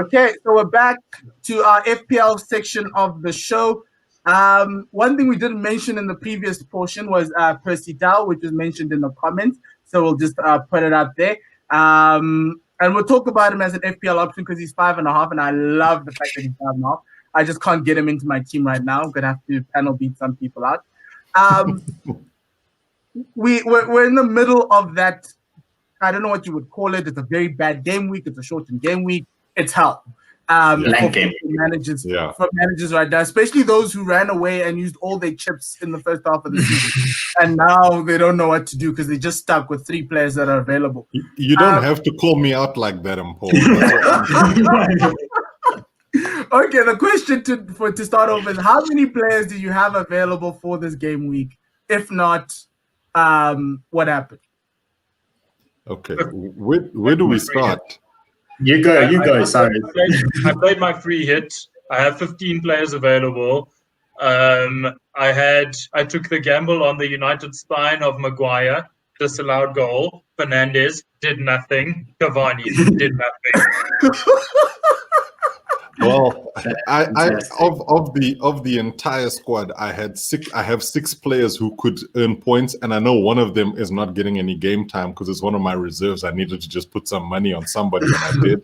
Okay, so we're back to our FPL section of the show. One thing we didn't mention in the previous portion was Percy Tau, which was mentioned in the comments. So we'll just put it out there. And we'll talk about him as an FPL option because he's 5.5, and I love the fact that he's 5.5. I just can't get him into my team right now. I'm going to have to panel beat some people out. We're in the middle of that. I don't know what you would call it. It's a very bad game week. It's a shortened game week. It's hell. For managers right now, especially those who ran away and used all their chips in the first half of the season. And now they don't know what to do because they just stuck with 3 players that are available. You don't have to call me out like that, Paul. Okay, the question to start off is, how many players do you have available for this game week? If not, what happened? Okay, where do we start? You go. Sorry. I played my free hit. I have 15 players available. I took the gamble on the United spine of Maguire, disallowed goal. Fernandes did nothing. Cavani did nothing. Well, of the entire squad, I have 6 players who could earn points, and I know one of them is not getting any game time because it's one of my reserves. I needed to just put some money on somebody, and I did.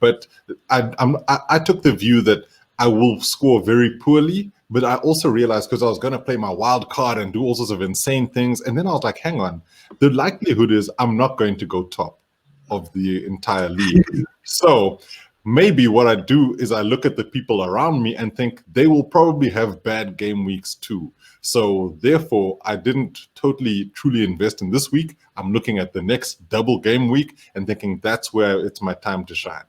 But I took the view that I will score very poorly, but I also realized because I was going to play my wild card and do all sorts of insane things, and then I was like, hang on, the likelihood is I'm not going to go top of the entire league. So maybe what I do is I look at the people around me and think they will probably have bad game weeks too. So therefore, I didn't truly invest in this week. I'm looking at the next double game week and thinking that's where it's my time to shine.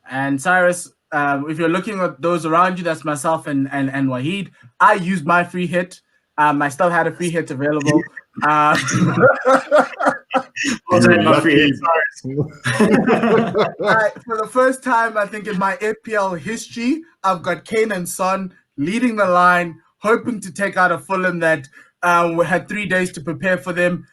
And Cyrus, if you're looking at those around you, that's myself and Wahid. I used my free hit. I still had a free hit available. For the first time, I think in my FPL history, I've got Kane and Son leading the line, hoping to take out a Fulham that we had 3 days to prepare for them.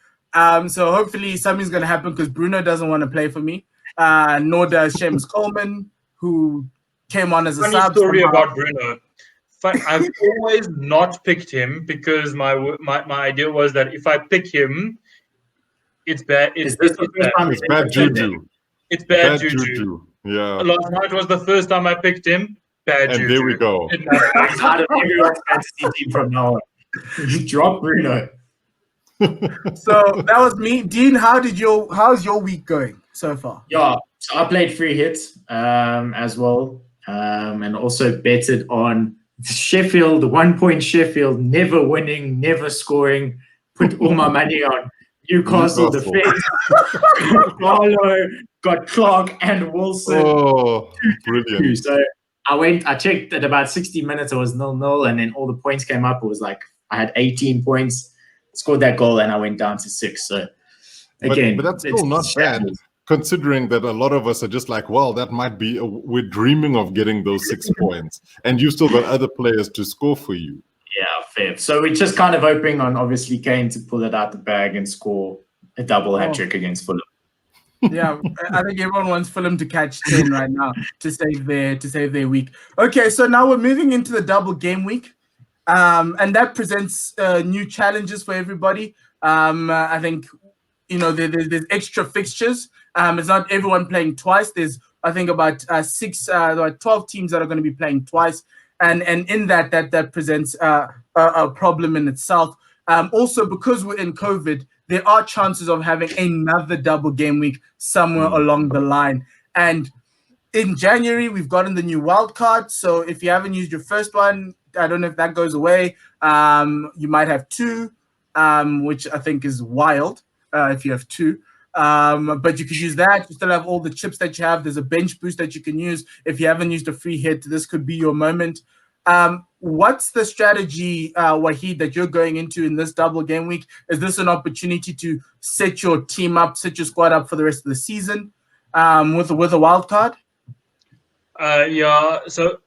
So hopefully something's going to happen because Bruno doesn't want to play for me, nor does Seamus Coleman, who came on as a sub. Funny story about Bruno. I've always not picked him because my idea was that if I pick him, it's bad. It's bad juju. It's bad juju. Yeah. Last night was the first time I picked him. Bad juju. And there we go. Out of everyone's fantasy team from now on. You drop Bruno. So that was me. Dean, how's your week going so far? Yeah, so I played free hits as well, and also betted on Sheffield, 1 point Sheffield, never winning, never scoring. Put all my money on Newcastle defense. Carlo got Clark and Wilson. Oh, brilliant. So I checked at about 60 minutes, it was 0-0, and then all the points came up. It was like I had 18 points, scored that goal, and I went down to 6. So again, but that's still not bad, considering that a lot of us are just like, well, that might be, we're dreaming of getting those 6 points, and you've still got other players to score for you. Yeah, fair. So we're just kind of hoping on, obviously, Kane to pull it out the bag and score a double hat-trick against Fulham. Yeah, I think everyone wants Fulham to catch 10 right now to save their week. Okay, so now we're moving into the double game week, and that presents new challenges for everybody. I think there's extra fixtures. It's not everyone playing twice. There's I think about 12 teams that are going to be playing twice, and in that presents a problem in itself. Also, because we're in COVID, there are chances of having another double game week somewhere along the line. And in January, we've gotten the new wild card. So if you haven't used your first one, I don't know if that goes away. You might have 2, which I think is wild if you have 2. But you could use that. You still have all the chips that you have. There's a bench boost that you can use. If you haven't used a free hit, this could be your moment. What's the strategy, Wahid, that you're going into in this double game week? Is this an opportunity to set your team up, set your squad up for the rest of the season with a wild card? Yeah. So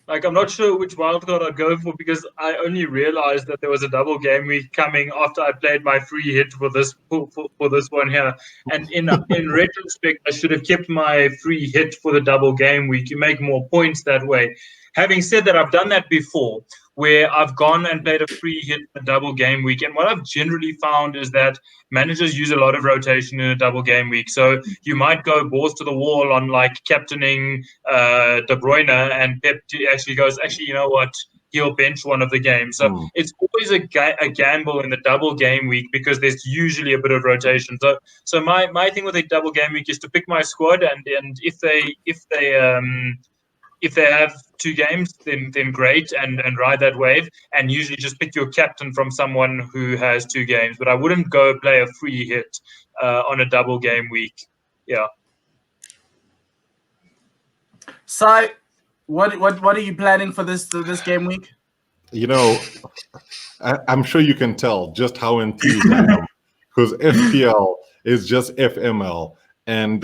Like, I'm not sure which wildcard I'd go for because I only realized that there was a double game week coming after I played my free hit for this for this one here. And in retrospect, I should have kept my free hit for the double game week. You make more points that way. Having said that, I've done that before, where I've gone and played a free hit a double game week. And what I've generally found is that managers use a lot of rotation in a double game week. So you might go balls to the wall on like captaining De Bruyne, and Pep actually goes, actually, you know what? He'll bench one of the games. So it's always a gamble in the double game week because there's usually a bit of rotation. So my thing with a double game week is to pick my squad, and if they have two games, then great, and ride that wave, and usually just pick your captain from someone who has two games. But I wouldn't go play a free hit on a double game week. Yeah. Sai, what are you planning for this game week? You know, I'm sure you can tell just how enthused I am, because FPL is just FML. And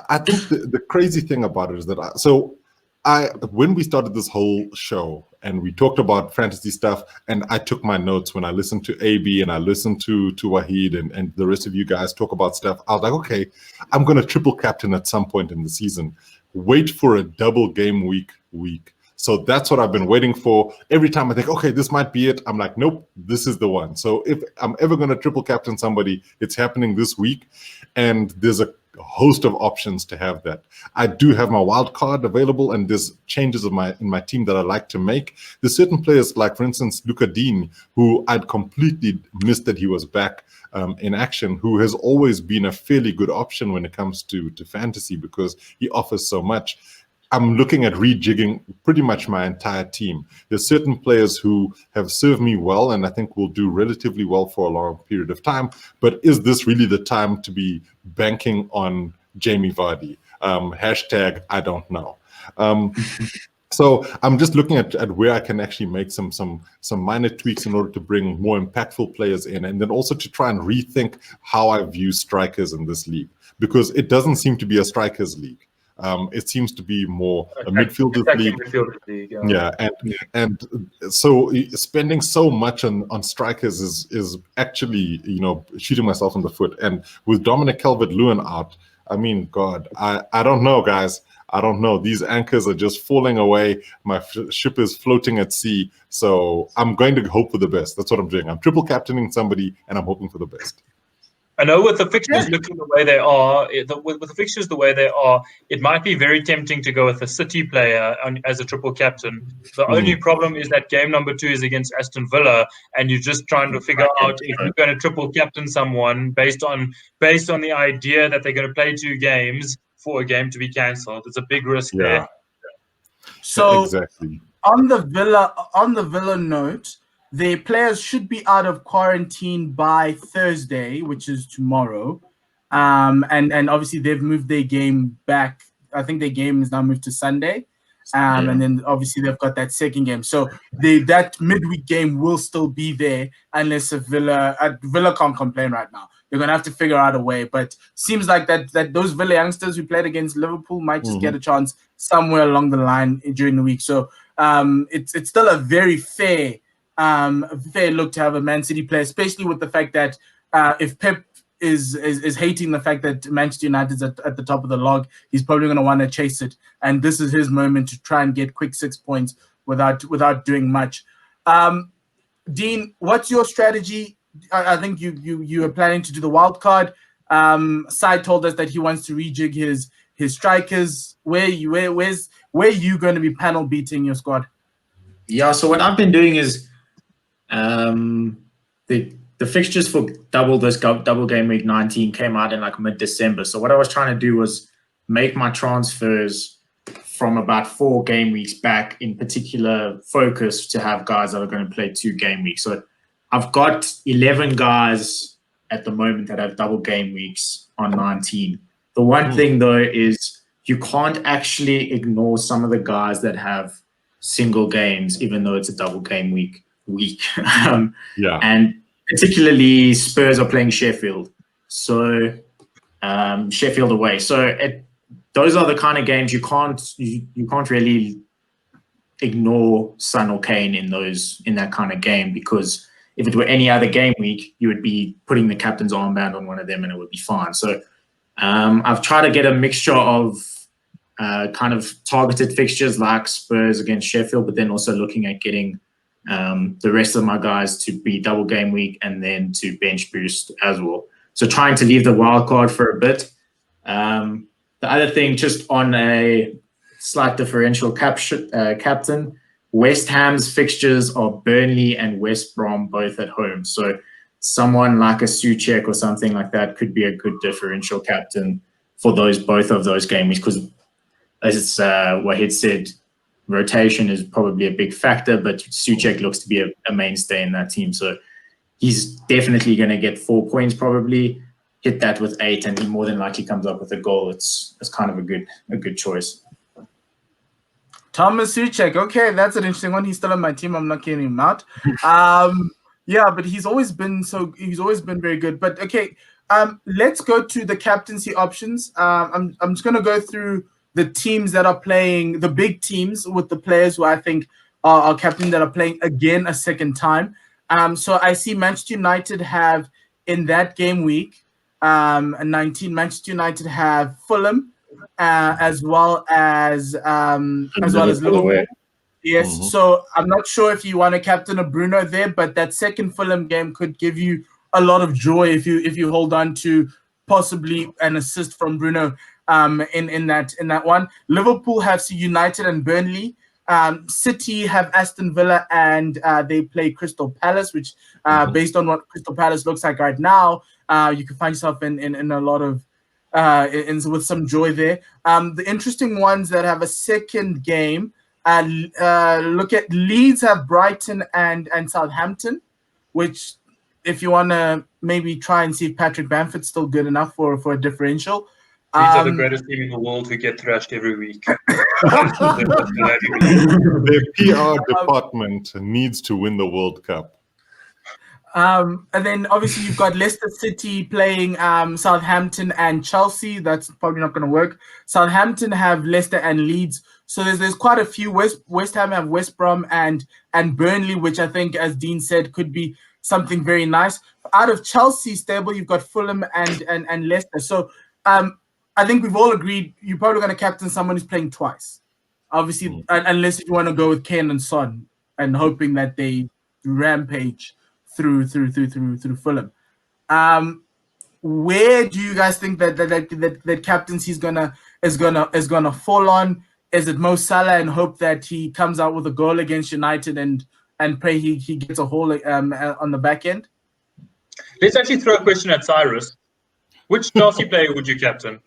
I think the crazy thing about it is that when we started this whole show and we talked about fantasy stuff, and I took my notes when I listened to AB and I listened to Wahid and the rest of you guys talk about stuff, I was like, okay, I'm going to triple captain at some point in the season. Wait for a double game week. So that's what I've been waiting for. Every time I think, okay, this might be it, I'm like, nope, this is the one. So if I'm ever going to triple captain somebody, it's happening this week. And there's a host of options to have that. I do have my wild card available, and there's changes in my team that I like to make. There's certain players, like for instance Luca Dean, who I'd completely missed that he was back in action, who has always been a fairly good option when it comes to fantasy because he offers so much. I'm looking at rejigging pretty much my entire team. There's certain players who have served me well and I think will do relatively well for a long period of time. But is this really the time to be banking on Jamie Vardy? Hashtag I don't know. So I'm just looking at where I can actually make some minor tweaks in order to bring more impactful players in, and then also to try and rethink how I view strikers in this league, because it doesn't seem to be a strikers league. It seems to be more a midfielders league. And so spending so much on strikers is actually, shooting myself in the foot. And with Dominic Calvert-Lewin out, I mean, God, I don't know, guys. I don't know. These anchors are just falling away. My ship is floating at sea. So I'm going to hope for the best. That's what I'm doing. I'm triple captaining somebody, and I'm hoping for the best. I know with the fixtures looking the way they are, with the fixtures the way they are, it might be very tempting to go with a City player as a triple captain. The only problem is that game number 2 is against Aston Villa, and you're just trying to figure out if you're going to triple captain someone based on the idea that they're going to play 2 games for a game to be cancelled. It's a big risk there. So exactly. On the Villa note, the players should be out of quarantine by Thursday, which is tomorrow. And obviously they've moved their game back. I think their game is now moved to Sunday. And then obviously they've got that second game. So that midweek game will still be there unless Villa can't complain right now. They're going to have to figure out a way. But seems like that those Villa youngsters who played against Liverpool might just get a chance somewhere along the line during the week. So it's still a very fair look to have a Man City player, especially with the fact that if Pep is hating the fact that Manchester United's at the top of the log, he's probably going to want to chase it, and this is his moment to try and get quick 6 points without doing much. Dean, what's your strategy? I think you are planning to do the wild card. Sai told us that he wants to rejig his strikers. Where are you going to be panel beating your squad? Yeah, so what I've been doing is the fixtures for double game week 19 came out in like mid-December. So what I was trying to do was make my transfers from about 4 game weeks back, in particular focus to have guys that are going to play 2 game weeks. So I've got 11 guys at the moment that have double game weeks on 19. The one thing though is you can't actually ignore some of the guys that have single games, even though it's a double game week. And particularly Spurs are playing Sheffield, so Sheffield away. So those are the kind of games you can't really ignore Son or Kane in that kind of game, because if it were any other game week, you would be putting the captain's armband on one of them and it would be fine. So I've tried to get a mixture of kind of targeted fixtures like Spurs against Sheffield, but then also looking at getting the rest of my guys to be double game week and then to bench boost as well. So trying to leave the wild card for a bit. The other thing, just on a slight differential captain, West Ham's fixtures are Burnley and West Brom both at home. So someone like a Souček or something like that could be a good differential captain for both of those game weeks, because as Wahid said, rotation is probably a big factor, but Souček looks to be a mainstay in that team. So he's definitely going to get 4 points, probably hit that with 8, and he more than likely comes up with a goal. It's kind of a good choice. Thomas Souček. Okay, that's an interesting one. He's still on my team. I'm not getting him out. Yeah, but he's always been very good. But okay, let's go to the captaincy options. I'm just going to go through the teams that are playing, the big teams with the players who I think are captain that are playing again a second time. So I see Manchester United have in that game week 19. Manchester United have Fulham as well as Liverpool. Yes. Mm-hmm. So I'm not sure if you want to captain a Bruno there, but that second Fulham game could give you a lot of joy if you hold on to possibly an assist from Bruno in that one. Liverpool have United and Burnley. City have Aston Villa and they play Crystal Palace, which based on what Crystal Palace looks like right now, you can find yourself in a lot of with some joy there. The interesting ones that have a second game, look at Leeds have Brighton and Southampton, which if you want to maybe try and see if Patrick Bamford's still good enough for a differential. These are the greatest team in the world who get thrashed every week. Their PR department needs to win the World Cup. And then obviously you've got Leicester City playing Southampton and Chelsea. That's probably not going to work. Southampton have Leicester and Leeds. So there's quite a few. West Ham have West Brom and Burnley, which I think, as Dean said, could be something very nice. Out of Chelsea's stable, you've got Fulham and Leicester. So I think we've all agreed you're probably going to captain someone who's playing twice. Obviously, unless you want to go with Kane and Son and hoping that they rampage through Fulham. Where do you guys think that captaincy is gonna fall on? Is it Mo Salah and hope that he comes out with a goal against United and pray he gets a haul on the back end? Let's actually throw a question at Cyrus. Which Chelsea player would you captain?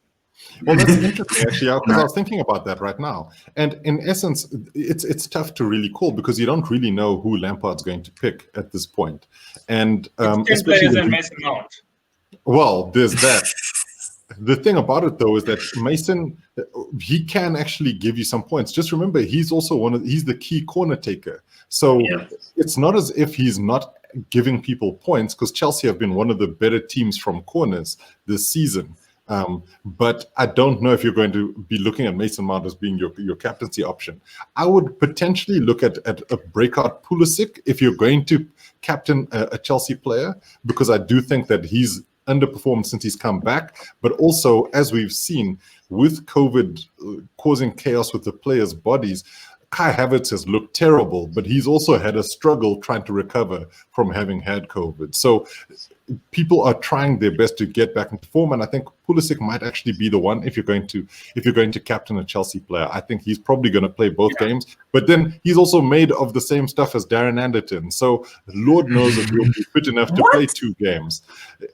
Well, that's interesting, actually, because I was thinking about that right now. And in essence, it's tough to really call because you don't really know who Lampard's going to pick at this point. And 10 players in Mason Mount. Well, there's that. The thing about it, though, is that Mason, he can actually give you some points. Just remember, he's also he's the key corner taker. So it's not as if he's not giving people points, because Chelsea have been one of the better teams from corners this season. But I don't know if you're going to be looking at Mason Mount as being your captaincy option. I would potentially look at a breakout Pulisic if you're going to captain a Chelsea player, because I do think that he's underperformed since he's come back. But also, as we've seen, with COVID causing chaos with the players' bodies, Kai Havertz has looked terrible, but he's also had a struggle trying to recover from having had COVID. So people are trying their best to get back into form, and I think Pulisic might actually be the one if you're going to captain a Chelsea player. I think he's probably going to play both games, but then he's also made of the same stuff as Darren Anderton. So Lord knows if he'll be fit enough to play 2 games.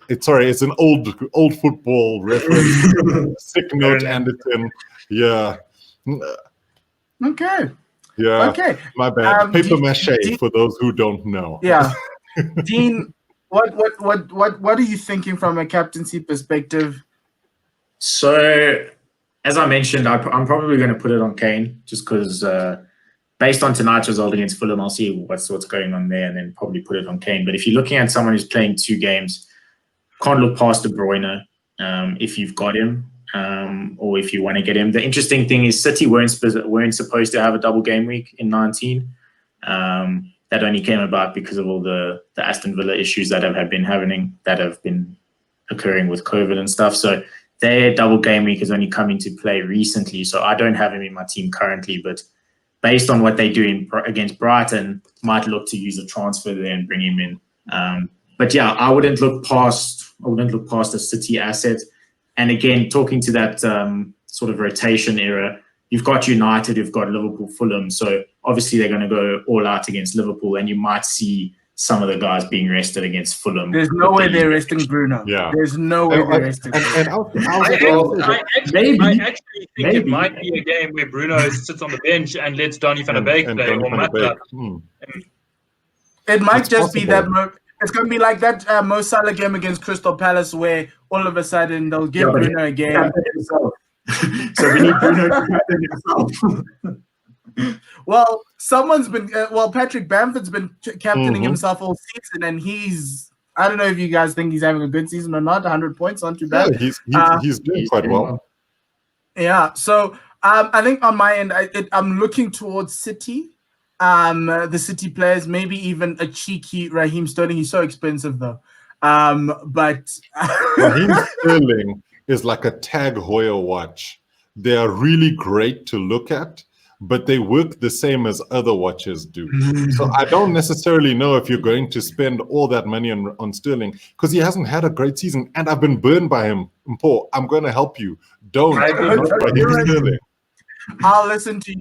It's an old football reference. Sick note, Anderton. Yeah. Okay. Yeah. Okay. My bad. Paper mache for those who don't know. Yeah. Dean, what are you thinking from a captaincy perspective? So, as I mentioned, I'm probably going to put it on Kane, just because based on tonight's result against Fulham, I'll see what's going on there and then probably put it on Kane. But if you're looking at someone who's playing 2 games, can't look past De Bruyne if you've got him. or if you want to get him. The interesting thing is City weren't supposed to have a double game week in 19. That only came about because of all the Aston Villa issues that have been occurring with COVID and stuff. So their double game week has only come into play recently. So I don't have him in my team currently, but based on what they do against Brighton, might look to use a transfer there and bring him in. But yeah, I wouldn't look past a City asset. And again, talking to that sort of rotation era, you've got United, you've got Liverpool, Fulham. So obviously they're going to go all out against Liverpool, and you might see some of the guys being rested against Fulham. There's no way they're resting Bruno. Yeah. There's no way they're resting Bruno. I actually think it might be a game where Bruno sits on the bench and lets Donny van de Beek play or Mata. It might just be that. It's going to be like that Mo Salah game against Crystal Palace, where all of a sudden they'll give Bruno a game. So we need Bruno to captain himself. Well, someone's been. Patrick Bamford's been captaining himself all season, and I don't know if you guys think he's having a good season or not. 100 points, not too bad. Yeah, he's doing quite well. Yeah, so I think on my end, I'm looking towards City. The City players, maybe even a cheeky Raheem Sterling. He's so expensive though. But Raheem Sterling is like a Tag Heuer watch. They are really great to look at, but they work the same as other watches do. So I don't necessarily know if you're going to spend all that money on Sterling, because he hasn't had a great season, and I've been burned by him. Paul, I'm going to help you. Don't Raheem Sterling. I'll listen to you,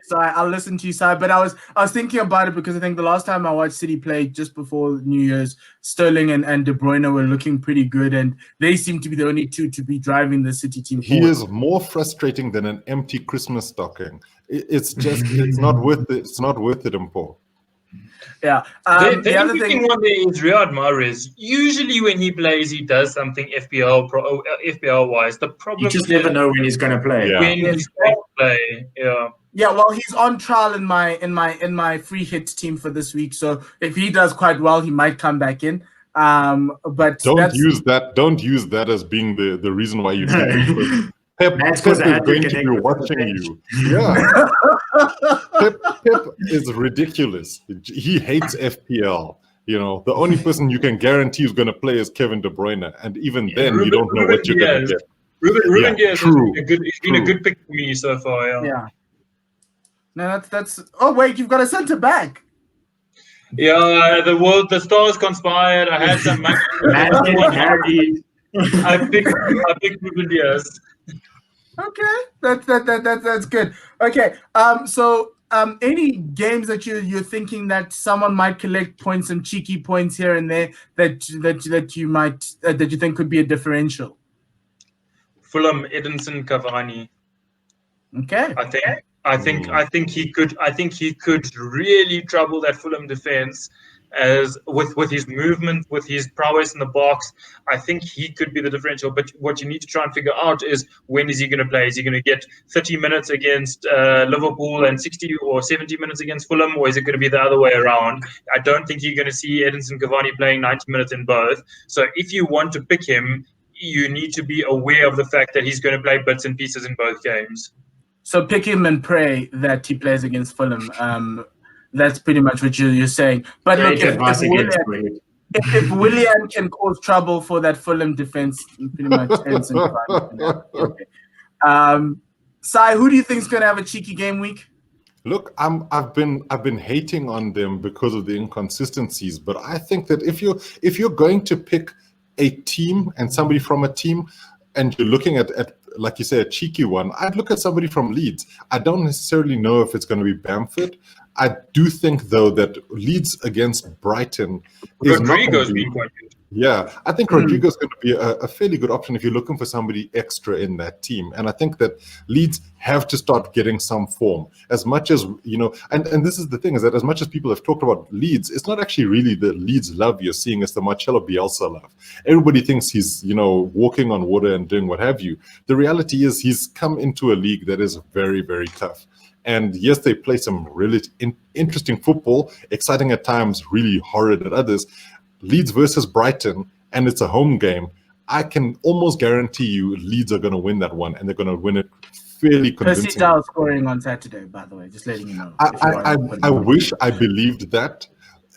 Si. But I was thinking about it because I think the last time I watched City play just before New Year's, Sterling and De Bruyne were looking pretty good, and they seem to be the only two to be driving the City team forward. He is more frustrating than an empty Christmas stocking. It's just it's not worth it. It's not worth it, Paul. Yeah. The interesting one there is Riyad Mahrez. Usually when he plays, he does something FPL wise. The problem you just never know when he's going to play. When he's going to play, yeah. Yeah, well, he's on trial in my free hit team for this week. So if he does quite well, he might come back in. But don't use that as being the reason why you think Pep is going to be watching you. Yeah. Pep is ridiculous. He hates FPL. You know, the only person you can guarantee is going to play is Kevin De Bruyne, and even then, you don't know what you're going to get. Ruben Diaz has been a good pick for me so far. Yeah. No, that's. Oh wait, you've got a centre back. Yeah, the stars conspired. I had some. I picked Ruben Diaz. Okay, that's good. Okay, so any games that you're thinking that someone might collect points and cheeky points here and there that you think could be a differential? Fulham, Edinson, Cavani. Okay, I think he could really trouble that Fulham defense. As with his movement, with his prowess in the box, I think he could be the differential. But what you need to try and figure out is, when is he going to play? Is he going to get 30 minutes against Liverpool and 60 or 70 minutes against Fulham, or is it going to be the other way around? I don't think you're going to see Edinson Cavani playing 90 minutes in both. So if you want to pick him, you need to be aware of the fact that he's going to play bits and pieces in both games. So pick him and pray that he plays against Fulham. That's pretty much what you're saying. But look, if Willian can cause trouble for that Fulham defense, pretty much ends in okay. Sai, who do you think is going to have a cheeky game week? Look, I've been hating on them because of the inconsistencies, but I think that if you're going to pick a team and somebody from a team, and you're looking at like you say, a cheeky one, I'd look at somebody from Leeds. I don't necessarily know if it's going to be Bamford. I do think, though, that Leeds against Brighton is Rodrigo's been quite good. Yeah, I think Rodrigo's going to be a fairly good option if you're looking for somebody extra in that team. And I think that Leeds have to start getting some form. As much as, and this is the thing, is that as much as people have talked about Leeds, it's not actually really the Leeds love you're seeing, it's the Marcelo Bielsa love. Everybody thinks he's, walking on water and doing what have you. The reality is he's come into a league that is very, very tough. And yes, they play some really interesting football, exciting at times, really horrid at others. Leeds versus Brighton, and it's a home game. I can almost guarantee you Leeds are going to win that one, and they're going to win it fairly Percy convincingly. Tau scoring on Saturday, by the way, just letting you know. I wish I believed that.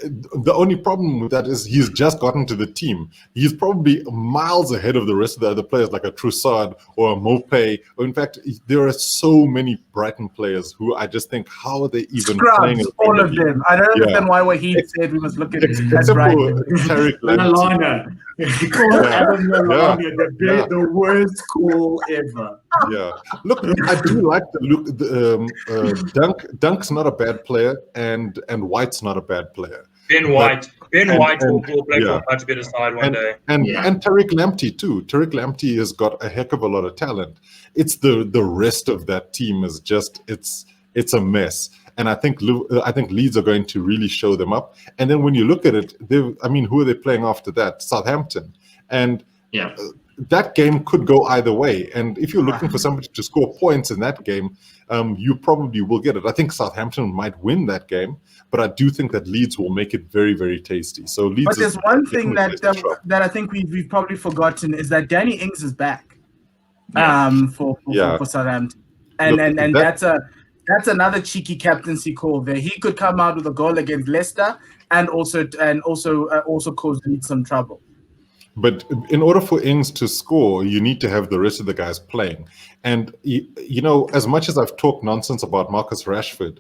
The only problem with that is he's just gotten to the team. He's probably miles ahead of the rest of the other players, like a Troussard or a Mopé. Or in fact, there are so many Brighton players who I just think, how are they even playing? Scrubs, all of them. I don't understand why Wahid said we must look at Except for Brighton. Tariq Lamptey. Lalana. Adam Lalana, the worst call ever. Yeah, look, I do like the look. Dunk's not a bad player, and White's not a bad player. Ben White will play for a much better side one day. And Tariq Lamptey too. Tariq Lamptey has got a heck of a lot of talent. It's the rest of that team is just it's a mess. And I think Leeds are going to really show them up. And then when you look at it, who are they playing after that? Southampton. And that game could go either way. And if you're looking for somebody to score points in that game, you probably will get it. I think Southampton might win that game, but I do think that Leeds will make it very, very tasty. So Leeds. But there's one thing that I think we've probably forgotten is that Danny Ings is back. For Southampton, and that's another cheeky captaincy call there. He could come out with a goal against Leicester and also cause Leeds some trouble. But in order for Ings to score, you need to have the rest of the guys playing. And, as much as I've talked nonsense about Marcus Rashford,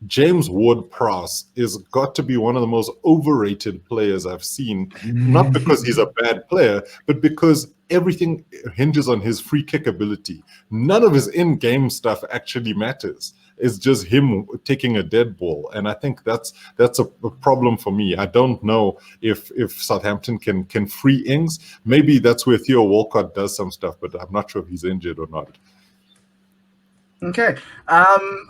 James Ward-Prowse is got to be one of the most overrated players I've seen, not because he's a bad player, but because everything hinges on his free kick ability. None of his in-game stuff actually matters. It's just him taking a dead ball, and I think that's a problem for me. I don't know if Southampton can free Ings. Maybe that's where Theo Walcott does some stuff, but I'm not sure if he's injured or not. Okay.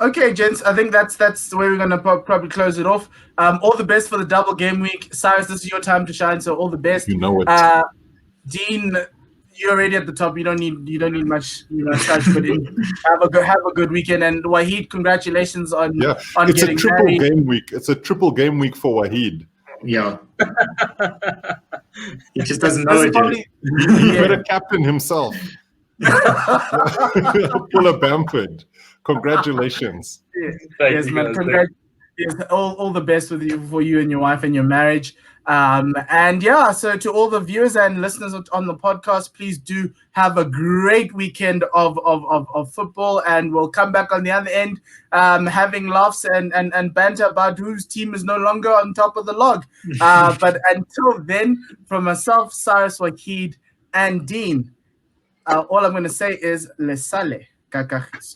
Okay, gents. I think that's the way we're going to probably close it off. All the best for the double game week. Cyrus, this is your time to shine, so all the best. You know it. Dean, you're already at the top. You don't need much, such, but have a good weekend. And Wahid, congratulations on it's getting a triple married. game week. It's a triple game week for Wahid. Yeah. He just doesn't know it yet. He better captain himself. Pull a Bamford. Congratulations. Yes, man. Yes, all the best for you and your wife and your marriage. So to all the viewers and listeners on the podcast, please do have a great weekend of football, and we'll come back on the other end having laughs and banter about whose team is no longer on top of the log. But until then, from myself, Cyrus, Wahid, and Dean, all I'm going to say is, le sale, cacajes.